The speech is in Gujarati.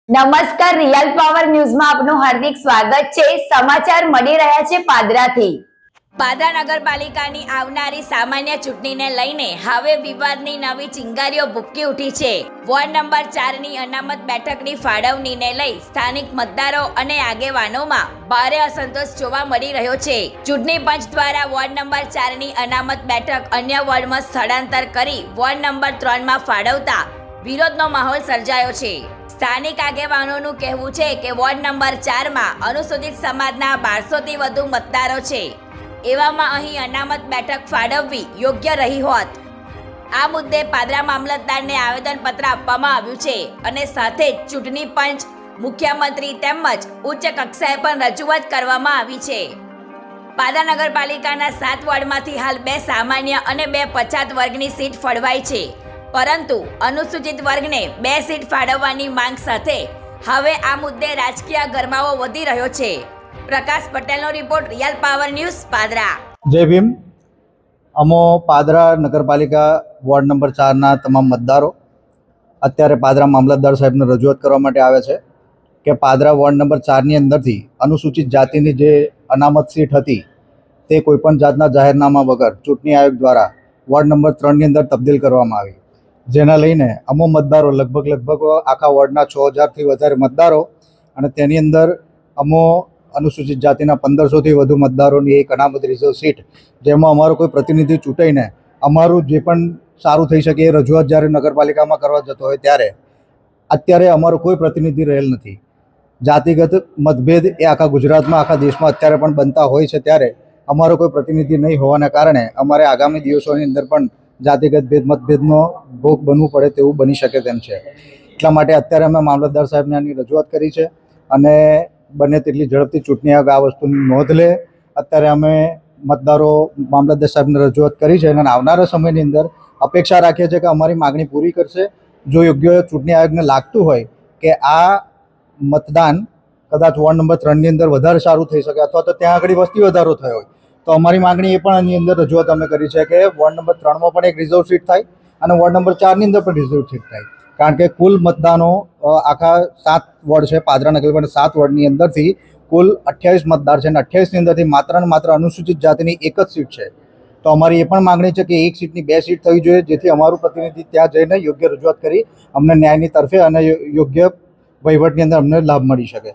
નમસ્કાર, રિયલ પાવર ન્યૂઝમાં આપનું હાર્દિક સ્વાગત છે। સમાચાર મળી રહ્યા છે પાદરાથી। પાદરા નગરપાલિકાની આવનારી સામાન્ય ચૂંટણીને લઈને હવે વિવાદની નવી ચિંગારીઓ ભૂકી ઉઠી છે। વોર્ડ નંબર 4ની અનામત બેઠકની ફાળવણીને લઈ સ્થાનિક મતદારો અને આગેવાનોમાં ભારે અસંતોષ જોવા મળી રહ્યો છે। ચૂંટણી પંચ દ્વારા વોર્ડ નંબર 4ની અનામત બેઠક અન્ય વોર્ડમાં સ્થળાંતર કરી વોર્ડ નંબર 3માં ફાળવતા વિરોધનો માહોલ સર્જાયો છે। સ્થાનિક આગેવાનોનું કહેવું છે કે વોર્ડ નંબર 4માં અનુસૂચિત સમાજના 1200થી વધુ મતદારો છે। એવામાં અહીં અનામત બેઠક ફાળવવી યોગ્ય રહી હોત। આ મુદ્દે પાદરા મામલતદારને આવેદનપત્ર આપવામાં આવ્યું છે અને સાથે જ ચૂંટણી પંચ, મુખ્યમંત્રી તેમજ ઉચ્ચ કક્ષાએ પણ રજૂઆત કરવામાં આવી છે। પાદરા નગરપાલિકાના 7 વોર્ડમાંથી હાલ 2 સામાન્ય અને 2 પછાત વર્ગની સીટ ફળવાઈ છે, પરંતુ અનુસૂચિત વર્ગને 2 સીટ ફાળવવાની માંગ સાથે હવે આ મુદ્દે રાજકીય ગરમાવો વધી રહ્યો છે। પ્રકાશ પટેલનો report, real power news, Padra. જય ભીમ। અમો પાદરા નગરપાલિકા વોર્ડ નંબર 4ના તમામ મતદારો અત્યારે પાદરા મામલતદાર સાહેબને રજૂઆત કરવા માટે આવે છે કે પાદરા વોર્ડ નંબર 4ની અંદરથી અનુસૂચિત જાતિની જે અનામત સીટ હતી તે કોઈપણ જાતના જાહેરનામા વગર ચૂંટણી આયોગ દ્વારા વોર્ડ નંબર 3ની અંદર તબદીલ કરવામાં આવી, જેના લઈને અમો મતદારો લગભગ આખા વોર્ડના 6000થી વધારે મતદારો અને તેની અંદર અમો અનુસૂચિત જાતિના 1500થી વધુ મતદારોની એક અનામત રિઝર્વ સીટ, જેમાં અમારો કોઈ પ્રતિનિધિ ચૂંટાઈને અમારું જે પણ સારું થઈ શકે એ રજૂઆત જ્યારે નગરપાલિકામાં કરવા જતો હોય ત્યારે અત્યારે અમારો કોઈ પ્રતિનિધિ રહેલ નથી। જાતિગત મતભેદ એ આખા ગુજરાતમાં, આખા દેશમાં અત્યારે પણ બનતા હોય છે, ત્યારે અમારો કોઈ પ્રતિનિધિ નહીં હોવાના કારણે અમારે આગામી દિવસોની અંદર પણ જાતિગત મતભેદનો ભોગ બનવું પડે તેવું બની શકે તેમ છે। એટલા માટે અત્યારે અમે મામલતદાર સાહેબને આની રજૂઆત કરી છે અને બને તેટલી ઝડપથી ચૂંટણી આયોગ આ વસ્તુની નોંધ લે। અત્યારે અમે મતદારો મામલતદાર સાહેબને રજૂઆત કરી છે અને આવનારા સમયની અંદર અપેક્ષા રાખીએ છીએ કે અમારી માગણી પૂરી કરશે। જો યોગ્ય ચૂંટણી આયોગને લાગતું હોય કે આ મતદાન કદાચ વોર્ડ નંબર 3ની અંદર વધારે સારું થઈ શકે અથવા તો ત્યાં આગળ વસ્તી વધારો થયો હોય તો અમારી માગણી એ પણ આની અંદર રજૂઆત અમે કરી છે કે વોર્ડ નંબર 3માં પણ એક રિઝર્વ સીટ થાય અને વોર્ડ નંબર 4ની અંદર પણ રિઝર્વ સીટ થાય, કારણ કે કુલ મતદાનો આખા 7 વોર્ડ છે પાદરા નગરપાલિકા 7 વોર્ડની અંદરથી કુલ 28 મતદાર છે અને 28ની અંદરથી માત્ર ને માત્ર અનુસૂચિત જાતિની એક જ સીટ છે। તો અમારી એ પણ માગણી છે કે એક સીટની 2 સીટ થવી જોઈએ, જેથી અમારું પ્રતિનિધિ ત્યાં જઈને યોગ્ય રજૂઆત કરી અમને ન્યાયની તરફે અને યોગ્ય વહીવટની અંદર અમને લાભ મળી શકે।